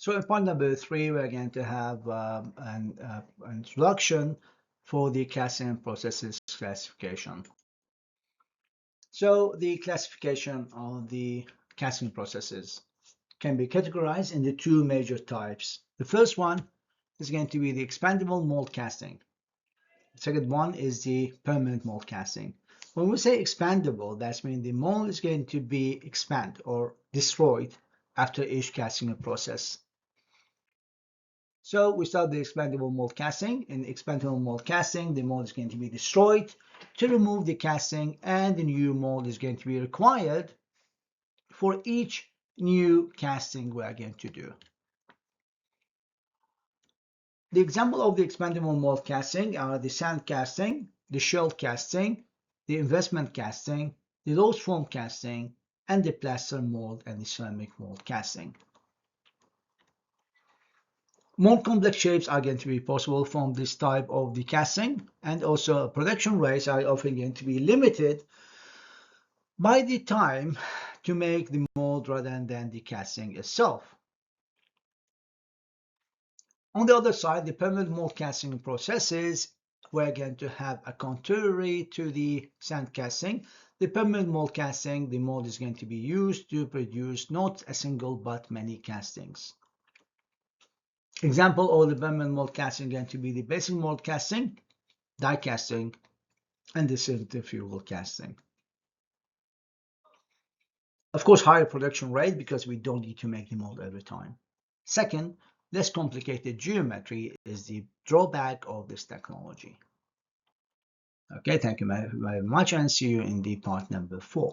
So in part number 3, we're going to have an introduction for the casting processes classification. So the classification of the casting processes can be categorized into two major types. The first one is going to be the expandable mold casting. The second one is the permanent mold casting. When we say expandable, that means the mold is going to be expanded or destroyed after each casting process. So we start the expandable mold casting. In expandable mold casting, the mold is going to be destroyed to remove the casting, and the new mold is going to be required for each new casting we are going to do. The example of the expandable mold casting are the sand casting, the shell casting, the investment casting, the loose form casting, and the plaster mold and the ceramic mold casting. More complex shapes are going to be possible from this type of the casting, and also production rates are often going to be limited by the time to make the mold rather than the casting itself. On the other side, the permanent mold casting processes, we're going to have a contrary to the sand casting. The permanent mold casting, the mold is going to be used to produce not a single but many castings. Example of the permanent mold casting going to be the basic mold casting, die casting, and the centrifugal casting. Of course, higher production rate because we don't need to make the mold every time. Second, less complicated geometry is the drawback of this technology. Okay, thank you very much, and see you in the part number 4.